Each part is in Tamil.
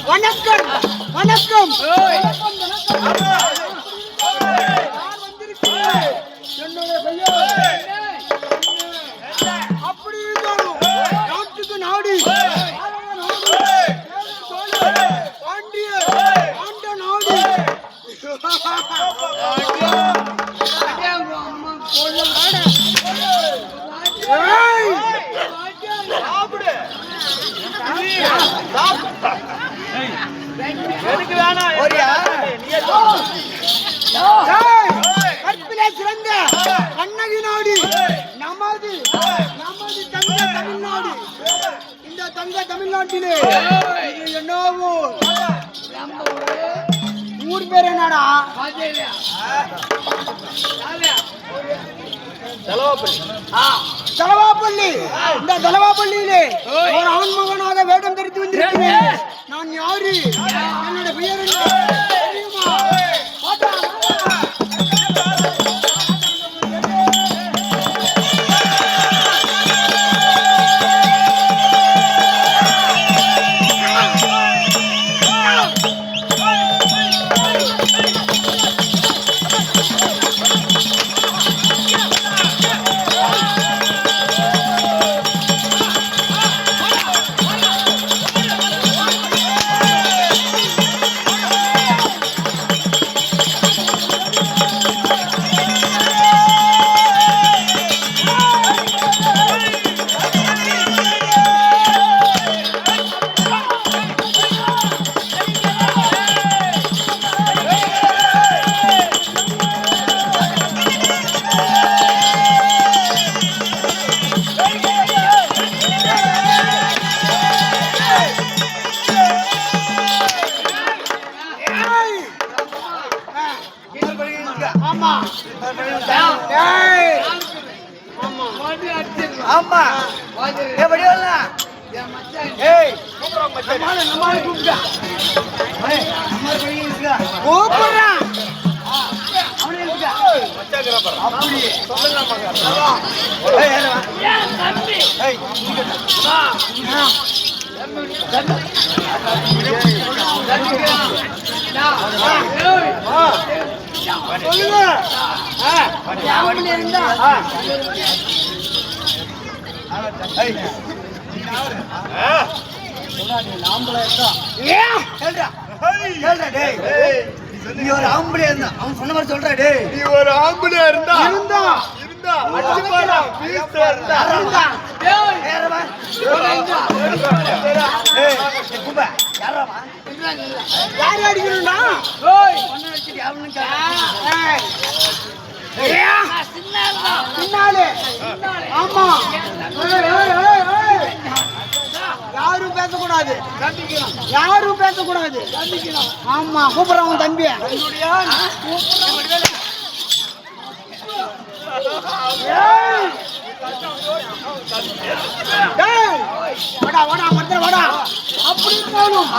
வணக்கம் வணக்கம் அப்படி இருந்தாலும் நாட்டுக்கு நாடு பாண்டிய ஆண்ட நாடு கற்பிலே சிறந்த கண்ணகி நாடு நமது நமது தங்க தமிழ்நாடு. இந்த தங்க தமிழ்நாட்டிலே என்னவோ ஊர் பேர் என்னடா? தலவாப்பள்ளி. இந்த தலவாப்பள்ளியிலே ஒரு ஆண்மகனாக வேடம் தரித்து வந்திருக்கிறேன். நான் யாரு? என்னோட பெயர் என்ன தெரியுமா? ஆமா எப்படி வரலாம்? ஏய் நம்மால கூப்பிட்டா கூப்பிடுறான் அவனே இருக்கா அப்படி சொல்லுங்க நீ ஒரு ஆம்பளையா இருந்தா அவன் சொன்ன மாதிரி சொல்ற டேய். நீ ஒரு ஆம்பளையா இருந்தா இருந்தா இருந்தா அடிச்சு பாரு பீஸ் இருந்தா இருந்தா டேய் ஏறவா ஏய் குபா யாரவா யார் அடிக்கணும்டா ஓய் ஒண்ணு அடிச்சிடி அவனுக்கு ஏய் சின்னாலே ஆமா யாரும் பேசக்கூடாது யாரும் பேசக்கூடாது ஆமா கூப்பிடுறான் தம்பி வாடா வாடா மத்த வாடா அப்படி இருக்கணும்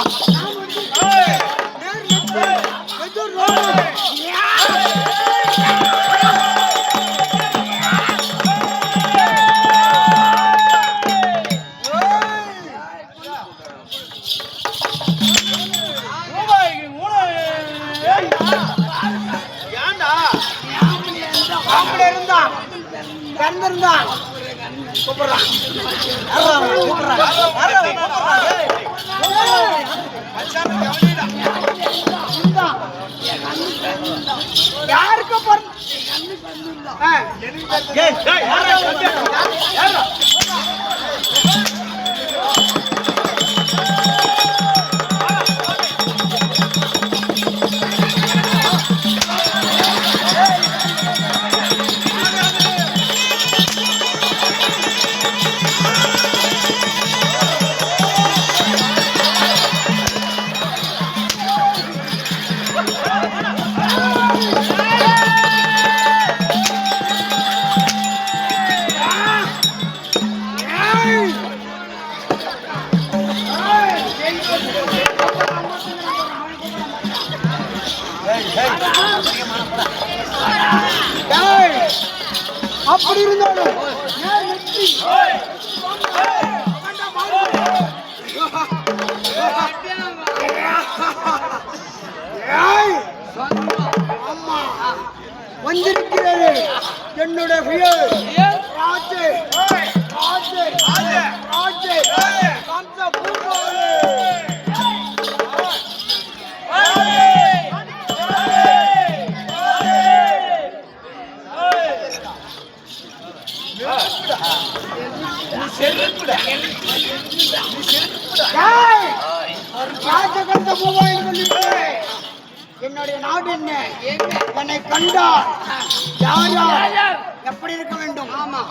யாருக்கு அப்படி இருந்தாலும் வந்திருக்கிறது என்னுடைய பெயர் ராஜே ராஜே ராஜே கம்ச பூபாலே என்னுடைய நாடு என்ன என்னை கண்டால் யார் எப்படி இருக்க வேண்டும் ஆமா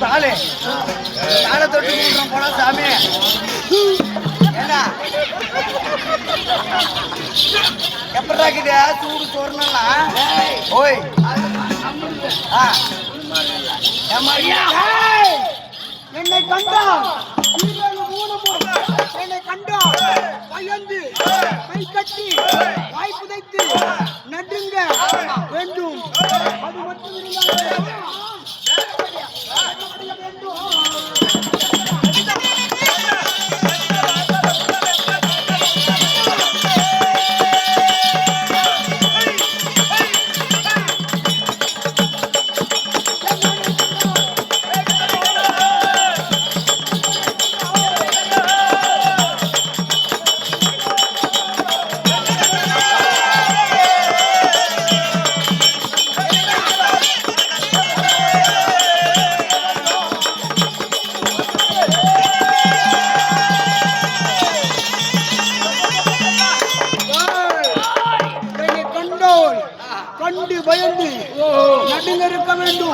தாலே தாளை தொட்டு கொடுக்குறோம் போனா சாமி ஏன்னா எப்படாக்கிட்டே சூடு சோறுனலாம் ஓய் என்னை கண்டா என்னை கண்டா பயந்து கை கட்டி வாய் புதைத்து நடுங்க வேண்டும். அது மட்டும் வேண்டும். கண்டு பயந்து நடுங்க இருக்க வேண்டும்.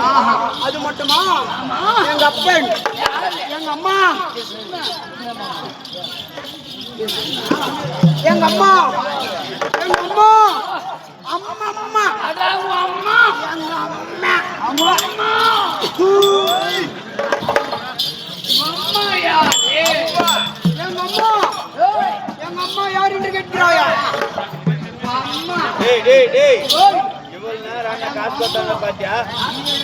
அது மட்டுமா எங்க அப்பன் எங்க அம்மா எங்க அம்மா எங்க அம்மா அம்மா அம்மா அம்மா எங்க அம்மா அம்மா எங்க அம்மா யார் என்று கேட்கிறாயா? இவ்வளவு நேரம் காசு கொடுத்தாங்க பாத்தியா?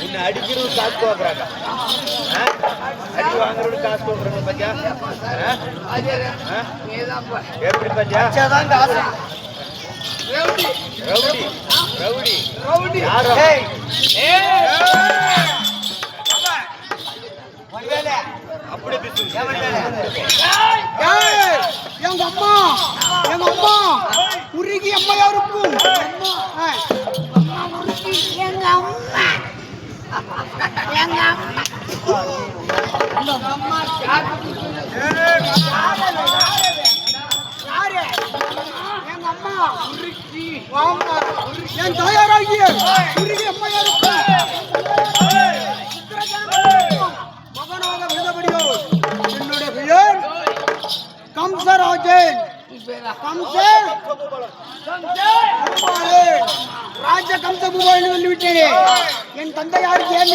உன்னை அடிக்கிறது காசு கொடுக்குறாங்க, அடி வாங்குறது காசு கொடுக்குறாங்க பாத்தியா? எப்படி பாத்தியா? ரவுடி ரவுடி ரவுடி யாரோ அப்படி எங்க அம்மா உருகி அம்மையா இருக்கும். எங்க அம்மா எங்க அம்மா என் தாயாராகிய உருகி அம்மையா இருக்கும். மகனாக விழுந்தபடியோ என்னுடைய பெயர் கம்சராஜன். ராஜ கம்சபூபாயில் வந்து விட்டேன். என் தந்தை யாருக்கு ஏன்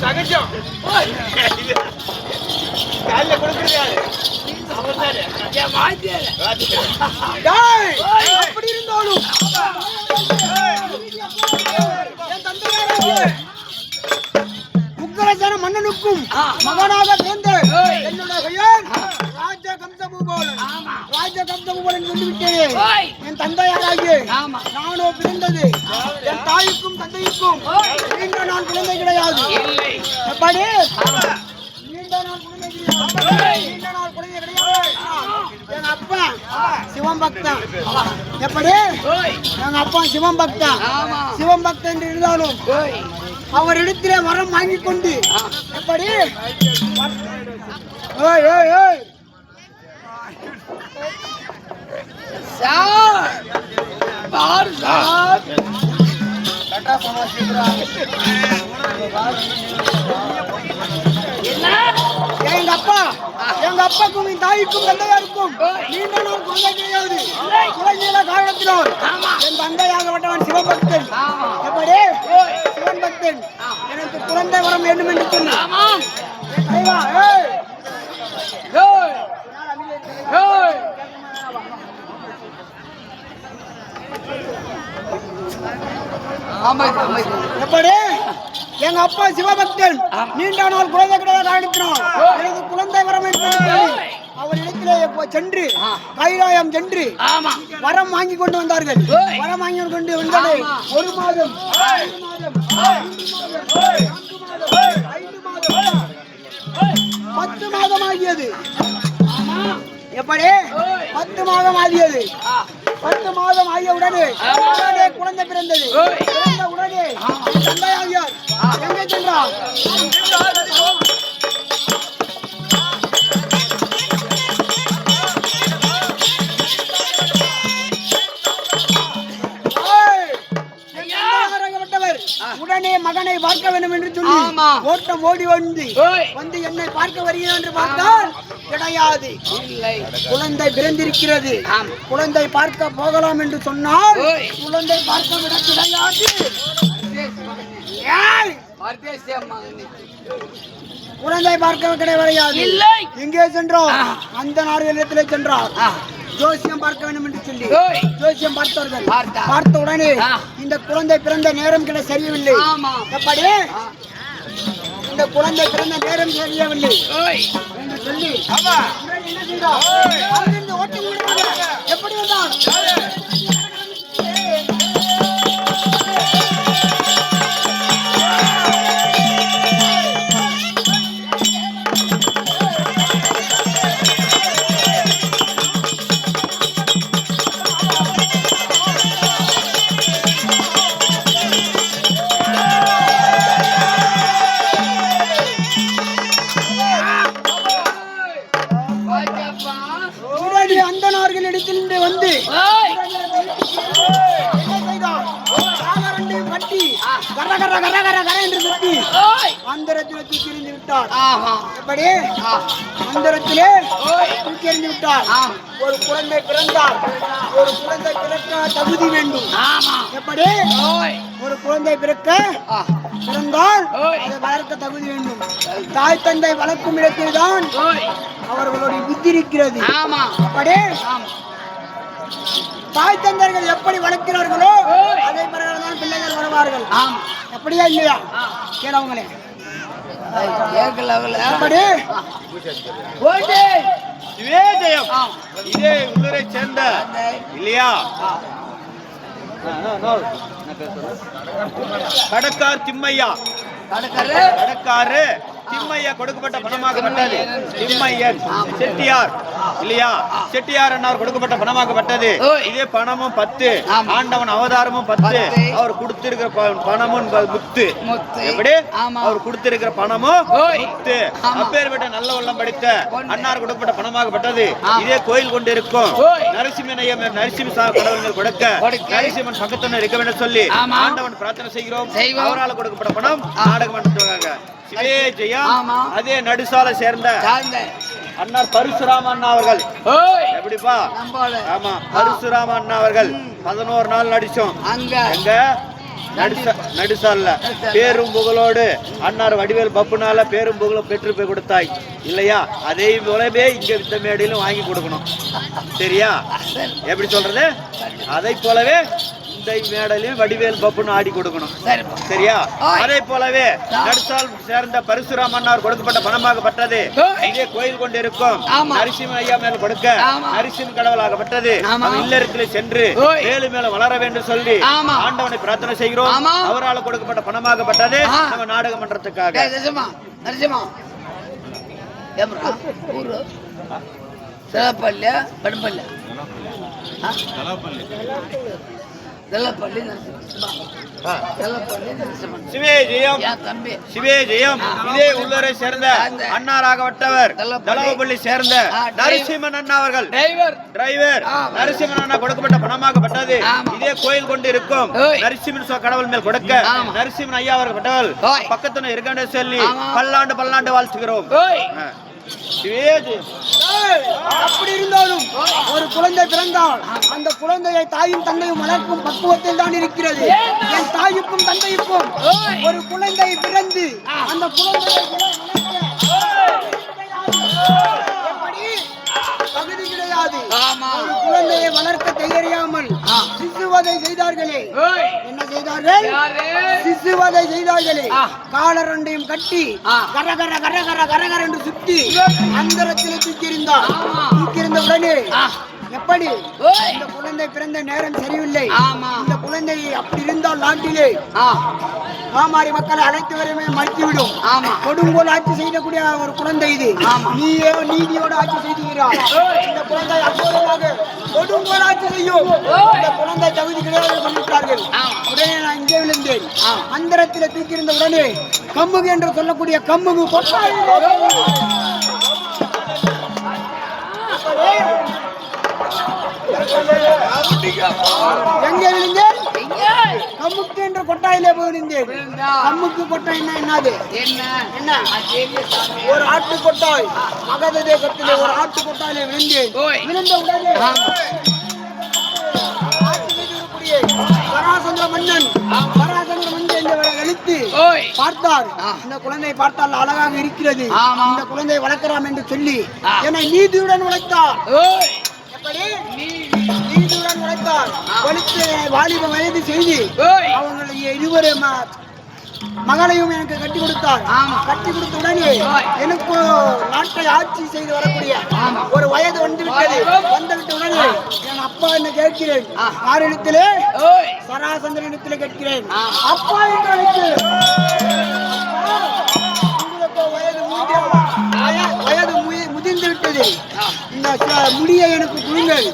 சகஜம் காலைல கொடுக்குறது அப்படி இருந்தாலும் உக்கரசன மன்னனுக்கும் மகனாக பிறந்த என்னுடைய பெயர் ராஜ கம்சபூபாலன். ராஜ கம்சபூபாலன் சொல்லிவிட்டேன். என் தந்தையாராகிய நானோ பிறந்தது என் தாய்க்கும் தந்தைக்கும் நீண்ட நாள் குழந்தை கிடையாது. எப்படி நீண்ட நாள் குழந்தை கிடையாது. நீண்ட நாள் குழந்தை கிடையாது. எங்க அப்பா சிவம் பக்தன். எப்படி எங்க அப்பா சிவம் பக்தன். சிவம் பக்தன் என்று இருந்தாலும் அவரிடத்திலே வரம் வாங்கி கொண்டு எப்படி எங்க அப்பாக்கும் என் தாய்க்கும் தந்தையாருக்கும் நீண்ட நாள் குழந்தை கிடையாது. குழந்தையில காரணத்தினால் என் தந்தையாகப்பட்டவன் சிவபக்தன். எப்படி சிவன் பக்தன் எனக்கு குழந்தை வரம் வேண்டும் என்று சொல்லி எப்படி எங்க அப்பா சிவபக்தன் நீண்ட நாள் குழந்தை கிடையாது காரணத்தினால் எனக்கு குழந்தை வரம் என்று அவர் இடத்திலே சென்று கைலாயம் சென்று வரம் வாங்கி கொண்டு வந்தார்கள். வரம் வாங்கி கொண்டு வந்தது 1 மாதம் 10 மாதம் ஆகியது. எப்படி 10 மாதம் ஆகியது. 10 மாதம் ஆகிய உடனே குழந்தை பிறந்தது. பிறந்த உடனே தந்தையாகியார் எங்கே சென்றார்? உடனே மகனை பார்க்க வேண்டும் என்று சொல்லி ஓட்டம் ஓடி வந்து என்னை பார்க்க வருகிறேன் என்று பார்த்தால் கிடையாது. குழந்தை பிறந்திருக்கிறது. குழந்தை பார்க்க போகலாம் என்று சொன்னால் குழந்தை பார்க்க விட கிடையாது. குழந்தை பார்க்க கிடையாது. எங்கே சென்றோம்? அந்த நாடுகளிடத்திலே சென்றார். ஜோசியம் பார்க்க வேண்டும் என்று சொல்லி ஜோசியம் பார்த்தார்கள். பார்த்த உடனே இந்த குழந்தை பிறந்த நேரம் கிட்ட சரியவில்லை. எப்படி இந்த குழந்தை பிறந்த நேரம் சரியவில்லை என்று சொல்லி எப்படி வந்தார்? வந்து அந்தரத்திலே தூக்கி எறிந்து விட்டார். எப்படி அந்தரத்திலே தூக்கி எறிந்து விட்டார். ஒரு குழந்தை பிறந்தார். ஒரு குழந்தை பிறக்க தகுதி வேண்டும். எப்படி ஒரு குழந்தை பிறந்தால் அதை வளர்க்க தகுதி வேண்டும். தாய் தந்தை வளர்க்கும் இடத்தில் தான் அவர்களுடைய புத்தி இருக்கிறது. அப்படி தாய் தந்தையர்கள் எப்படி வளர்க்கிறார்களோ அதே பிரகாரம் பிள்ளைகள் வருவார்கள். அப்படியா இல்லையா? கேளவங்களே எப்படி இதே உள்ளூரை சேர்ந்த இல்லையா கடக்கார் திம்மையா கடக்காரு திம்மையா கொடுக்கப்பட்ட பணமாகப்பட்டது. திம்மையன் செட்டியார் இல்லையா? செட்டியார் என்னார் கொடுக்கப்பட்ட பணமாகப்பட்டது. இதே பணமும் 10 ஆண்டவன் அவதாரமும் 10 அவர் கொடுத்திருக்கிற பணமும் முத்து. எப்படி அவர் கொடுத்திருக்கிற பணமும் முத்து. அப்பேற்பட்ட நல்ல உள்ளம் படித்த அன்னார் கொடுக்கப்பட்ட பணமாகப்பட்டது. இதே கோயில் கொண்டு இருக்கும் நரசிம்ம கடவுள் கொடுக்க நரசிம்மன் பக்கத்துடன் இருக்க வேண்டும் சொல்லி ஆண்டவன் பிரார்த்தனை செய்கிறோம். அவரால் கொடுக்கப்பட்ட பணம் நாடகம் பண்ணுறாங்க. சிவே ஜெயம். அதே நடுசாலை சேர்ந்த அண்ணார் பரசுராம அண்ணா அவர்கள். எப்படிப்பா? ஆமா, பரசுராம அண்ணா அவர்கள் 11 நாள் நடிச்சோம். எங்க நடுசால பேரும் புகழோடு அன்னார் வடிவேல் பப்புனால பேரும் புகழும் பெற்று போய் கொடுத்தாய் இல்லையா? அதே போலவே இங்க இந்த மேடையிலும் வாங்கி கொடுக்கணும். சரியா? எப்படி சொல்றது? அதை போலவே தந்தை மேடலையும் வடிவேல் பப்புன்னு ஆடி கொடுக்கணும். சரியா? அதே போலவே நடுசால் சேர்ந்த பரசுராம் அண்ணார் கொடுக்கப்பட்ட பணமாகப்பட்டது இதே கோயில் கொண்டு இருக்கும் நரசிம்ம ஐயா மேல கொடுக்க நரசிம்ம கடவுளாகப்பட்டது இல்லறத்தில் சென்று மேலும் மேலும் வளர வேண்டும் சொல்லி ஆண்டவனை பிரார்த்தனை செய்கிறோம். அவரால் கொடுக்கப்பட்ட பணமாகப்பட்டது நம்ம நாடக மன்றத்துக்காக. இதே உள்ளூரை சேர்ந்த அண்ணாராகப்பட்டவர் தலவப்பள்ளி சேர்ந்த நரசிம்மன் அண்ணா அவர்கள் டிரைவர் நரசிம்மன் அண்ணா கொடுக்கப்பட்ட பணமாகப்பட்டது இதே கோயில் கொண்டு இருக்கும் நரசிம்மன் கடவுள் மேல் கொடுக்க நரசிம்மன் ஐயா அவர்கள் பக்கத்துல இருக்காண்ட சொல்லி பல்லாண்டு வாழ்த்துகிறோம். அப்படி இருந்தாலும் ஒரு குழந்தை பிறந்தால் அந்த குழந்தையை தாயும் தந்தையும் வளர்க்கும் பக்குவத்தில் தான் இருக்கிறது. என் தாய்க்கும் தந்தைக்கும் ஒரு குழந்தை பிறந்து அந்த குழந்தையை தகுதி கிடையாது. ஒரு குழந்தையை வளர்க்க தெரியாமல் சிசுவதை செய்தார்களே. என்ன செய்தார்கள்? சிசுவதை செய்தார்களே. காலர் ரெண்டையும் கட்டி கரகர கரகர கரகர என்று சுற்றி அந்தரத்திலே தூக்கியிருந்தார். தூக்கியிருந்த உடனே எப்படி இந்த குழந்தை பிறந்த நேரம் சரியில்லை. இந்த குழந்தை அப்படி இருந்தால் நாட்டிலே மாமாரி மக்களை அழைத்து வரவே மறுத்துவிடும். கொடுங்கோல் ஆட்சி செய்யக்கூடிய ஒரு குழந்தை இது. நீயே நீதியோடு ஆட்சி செய்கிறார். இந்த குழந்தை அப்போதாக கொடுங்கோல் ஆட்சி செய்யும். இந்த குழந்தை தகுதி கிடையாது சொல்லிவிட்டார்கள். உடனே நான் இங்கே விழுந்தேன். அந்தரத்தில் தூக்கியிருந்த உடனே கம்முகு என்று சொல்லக்கூடிய கம்முகு எங்கே விழுந்தேன்? கம்முக்கு என்ற கொட்டாயிலே போய் விழுந்தேன். கம்முக்கு கொட்டாய் என்னது? என்ன ஒரு ஆட்டு கொட்டாய். மகத தேசத்திலே ஒரு ஆட்டு கொட்டாயிலே விழுந்தேன். விழுந்த உடனே சராசந்திர மன்னன் எழுத்து பார்த்தார். இந்த குழந்தை பார்த்தால் அழகாக இருக்கிறது. இந்த குழந்தை வளர்க்கலாம் என்று சொல்லி என்னை நீதியுடன் வளர்த்தார். நீதியுடன் வளர்த்தார். வலித்து வாலிப வயது செய்து அவங்களுடைய இருவரு மகளையும் எனக்கு கட்டி கொடுத்தார். கட்டி கொடுத்த உடனே எனக்கு நாட்டை ஆட்சி செய்து வரக்கூடிய ஒரு வயது வந்துவிட்டது. வந்துவிட்ட உடனே என் அப்பா என்ன கேட்கிறேன். யாரிடத்திலே? சராசந்திரனிடத்திலே கேட்கிறேன். அப்பா என்று வயது முதிர்ந்து விட்டது. இந்த முடியை எனக்கு கொடுங்கள்.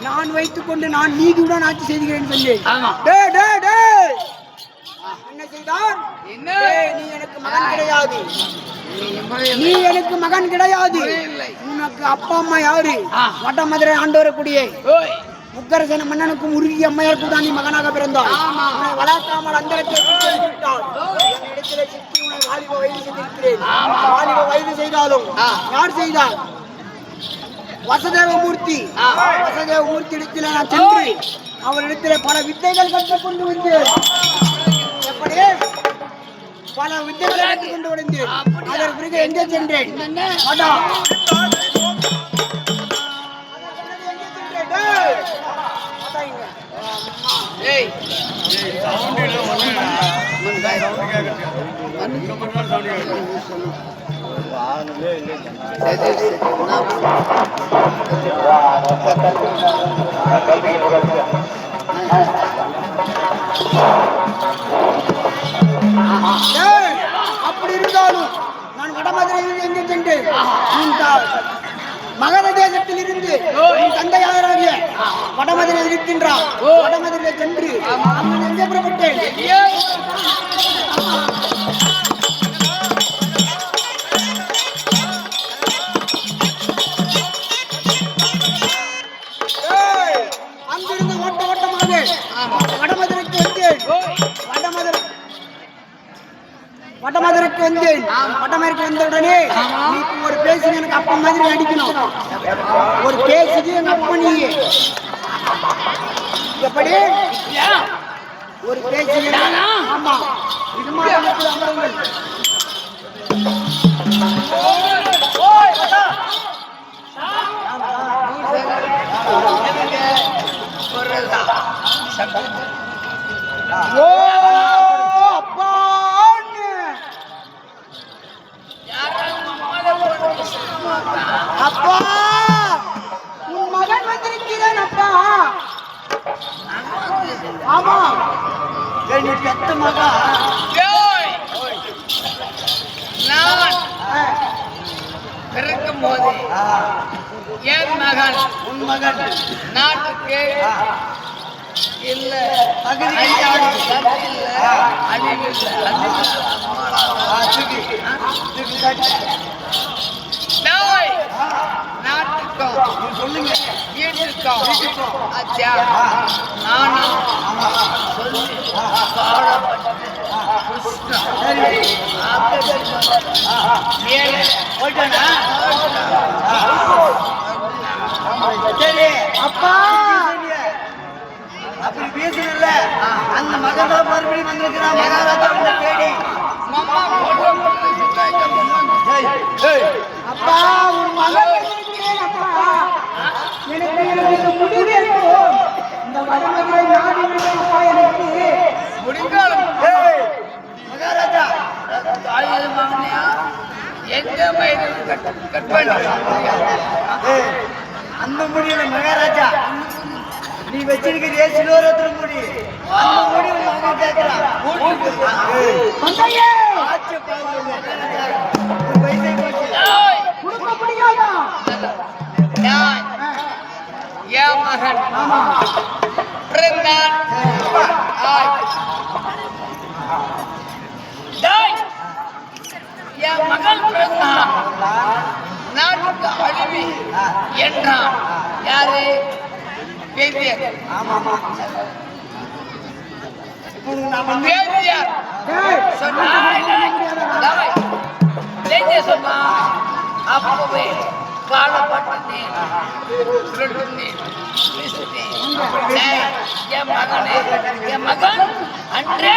நான் வைத்துக் கொண்டு நான் நீதியுடன் ஆட்சி செய்கிறேன் சொல்லி என்ன செய்தார்? நீ எனக்கு மகன் கிடையாது. நீ எனக்கு மகன் கிடையாது. உனக்கு அப்பா அம்மா யாரு? வடமதுரை ஆண்டு வரக்கூடிய முக்கரசன மன்னனுக்கும் உருகி அம்மையாருக்கும் தான் நீ மகனாக பிறந்தார். உன்னை வளர்க்காமல் அந்த வாலிப வயது செய்திருக்கிறேன். வாலிப வயது செய்தாலும் யார் செய்தார்? வசதேவமூர்த்தி. வசதேவமூர்த்தி இடத்துல நான் சென்று அவரிடத்திலே பல வித்தைகள் கற்றுக்கொண்டு வந்தேன். எப்படி பல வித்தைகளை கற்றுக்கொண்டு வந்தேன். அதற்கு பிறகு எங்கே சென்றேன்? அப்படி இருந்தாலும் நான் வடமதுரையில் எங்கே சென்றேன்? மகத தேசத்தில் இருந்து தந்தையாராகிய வடமதுரையில் இருக்கின்றார். வடமதுரையில் சென்று எங்கே புறப்பட்டேன்? அங்கிருந்து ஓட்டமாக வடமதுரைக்கு வந்தேன். வடமதுரைக்கு வந்தேன். வடமதுரைக்கு வந்த உடனே ஒரு பேசி எனக்கு அப்பா மாதிரி நடிக்கணும். ஒரு பேசிக்கு எங்க அப்பா நீ எப்படி ஒரு பேசி? ஆமா, இது மாதிரி அமருங்கள். ஓ அப்பான்னு. அப்பா உன் மகன் வந்திருக்கிறேன் அப்பா. ஆமா நீ பெத்த மகா. நான் பிறக்கும் போது என் மகன் உன் மகன் நாட்டுக்கு இல்ல தகுதி நாட்டுக்கும் சொல்லுங்க. வீட்டுக்கும் அச்சா நானும் சொல்லி பாடப்பட்டு சரி அப்பா அப்படி பேசல. அந்த மகன் தான் மறுபடியும் வந்திருக்கிறான் மகாராஜா தேடி. அப்பா உன் மகன் வந்திருக்கிறேன் அப்பா. எனக்கு முடிவு இருக்கும். இந்த மகனை நாடி அப்பா எனக்கு முடிந்தாலும் மகாராஜா தாய் மகனையா எந்த வயது கட் பண்ண அந்த முடியல மகாராஜா. நீ வச்சிருக்கிற சிலோரத்துல முடி அந்த முடி மகன் கேட்கிறான். என் மகன் பிறந்தான். என் மகன் பிறந்தான் நாட்டுக்கு அழிவி என்றான். யாரு வேதியர்? வேதியர் சொன்னா அப்பவே காலப்பட்டேன் என் மகனே என் மகன் அன்றே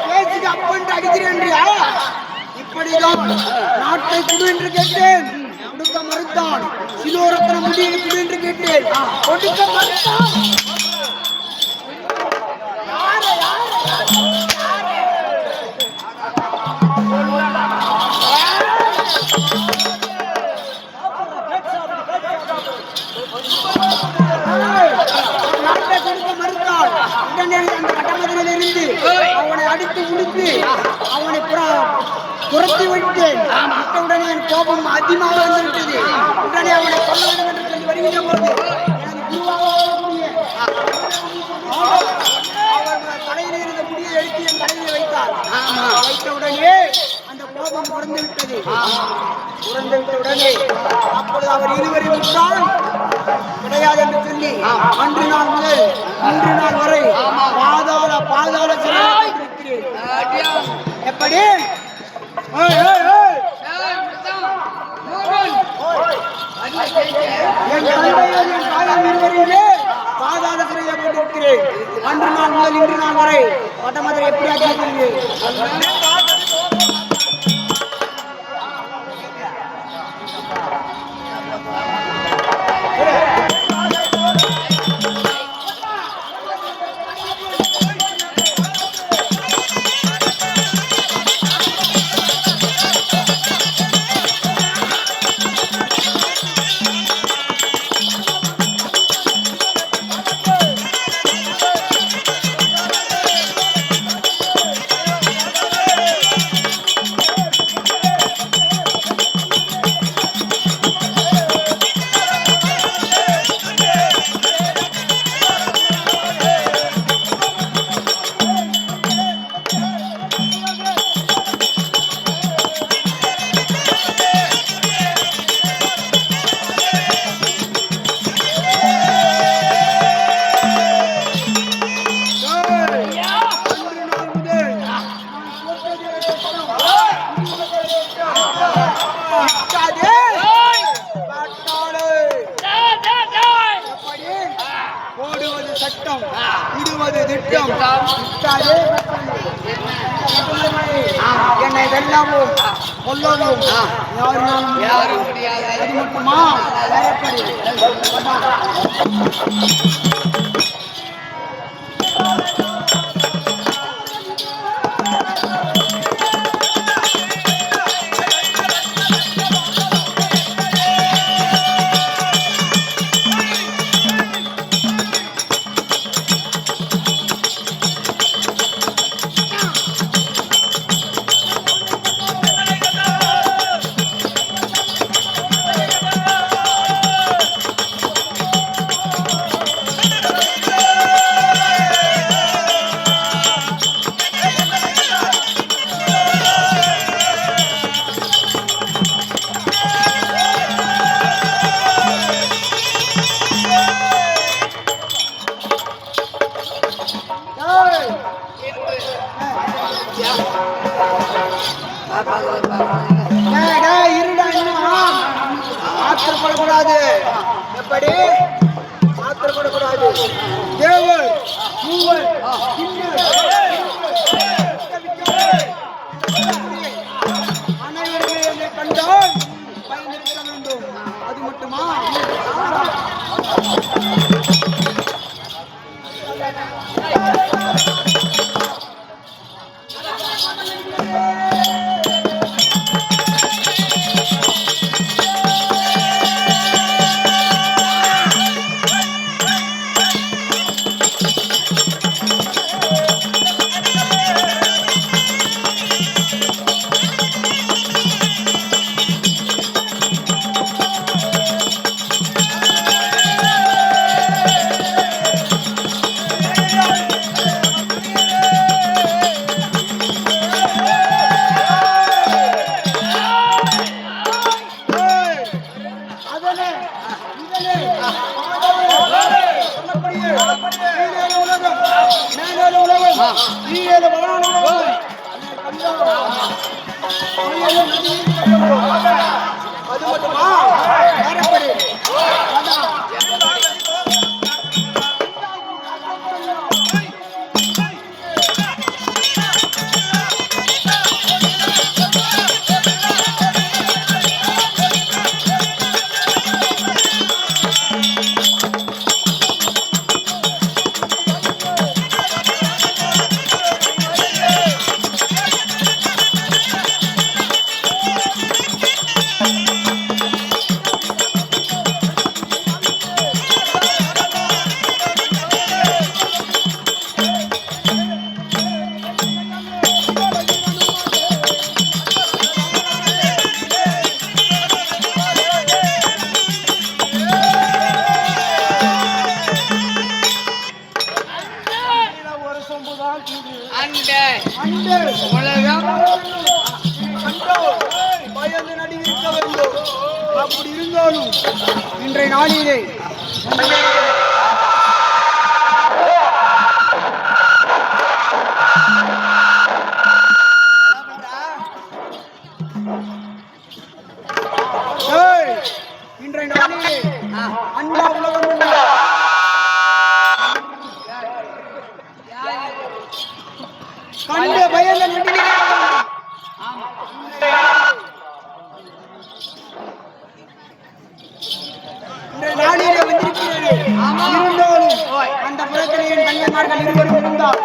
பேச்சுக்கு அப்பன் அடிக்கிறேன்றியா? இப்படிதான் நாட்டை குடு என்று கேட்டேன், கொடுக்க மறுத்தான். சிலோரத்தன முடியை குடு என்று கேட்டேன், கொடுக்க மறுத்தான். நாட்டை கொடுக்க மறுத்தான். உடனே அந்த கட்டமதிலில் இருந்து அவனை அடித்து உடுத்து அவனை துரத்தி விட்டேன். விட்டவுடனே என் கோபம் அதிகமாக வந்துவிட்டது. உடனே அவனை கொல்ல வேண்டும் என்று சொல்லி வருகின்ற பொழுது எனது குருவாக அவர் தலையில் இருந்த முடியை எடுத்து என் தலையில் வைத்தார். வைத்தவுடனே அந்த கோபம் குறைந்து விட்டது. குறைந்து விட்ட உடனே அப்பொழுது அவர் இருவரை விட்டால் கிடையாது என்று சொல்லி அன்று நாள் முதல் இன்று நாள் வரை பாதாள சிறையில் இருக்கிறேன். எப்படி? என் தந்தையார் என் தாயார் இருவரையிலே பாதாள சிறையில் போட்டிருக்கிறேன். அன்று நாள் முதல் இன்று நாள் வரை வட்டமதுரை எப்படி ஆக்கியிருக்கிறீர்கள்? இடுவது திட்டம் இட்டாதே என்னை வெல்லவும் கொல்லவும் யாரும் முடியாது. அது மட்டுமா பயப்படி. ஆத்திரப்படக்கூடாது. எப்படி ஆத்திரப்படக்கூடாது? தேவர் மூவர் அனைவருமே என்னை கண்டால் பயந்திருக்க வேண்டும். அது மட்டுமா? அது மட்டுமா? பயந்து நடுவிருக்க வேண்டும். அப்படி இருந்தாலும் இன்றைய நாளிலே அண்டா உலகம் கண்டு பயந்த நடுவிருக்க நாளிலே வந்திருக்கிறது. இருந்தாலும் அந்த புறத்திலே என் கண்ணியமார்கள் இருவரும் இருந்தால்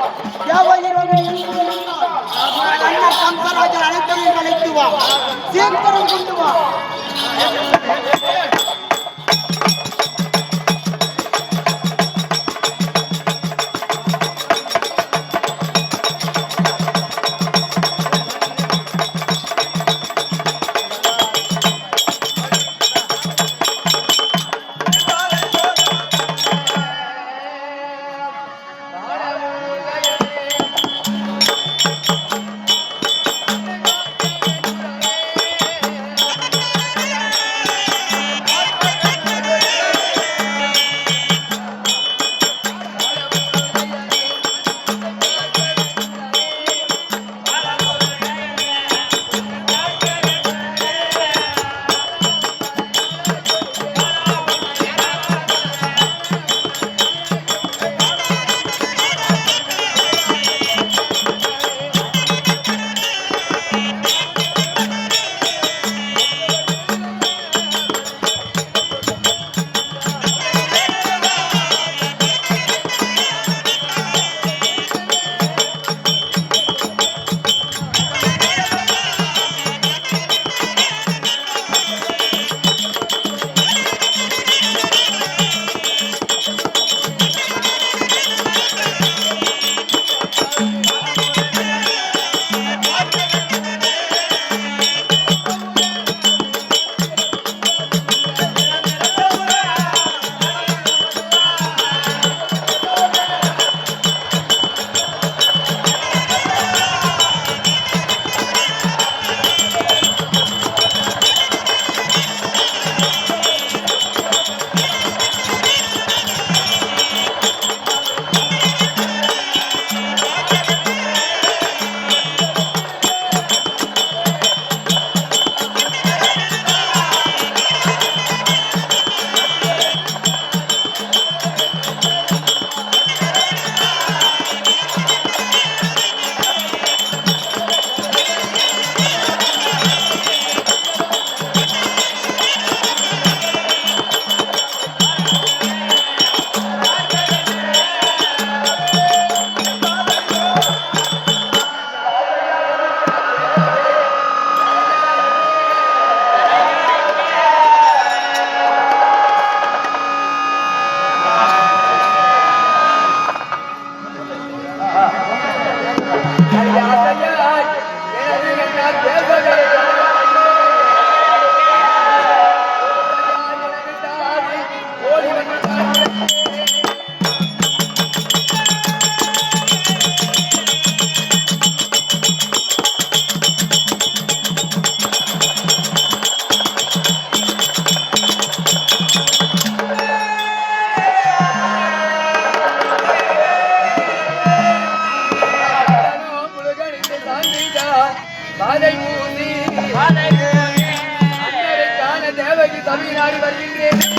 கம்சராஜர் அழைத்தவர்கள் அழைத்து வா, சீக்கிரம் கொண்டு வா. பாதை மூடி அன்னரை காண தேவகி தமிழ்நாடு வருகின்றேன்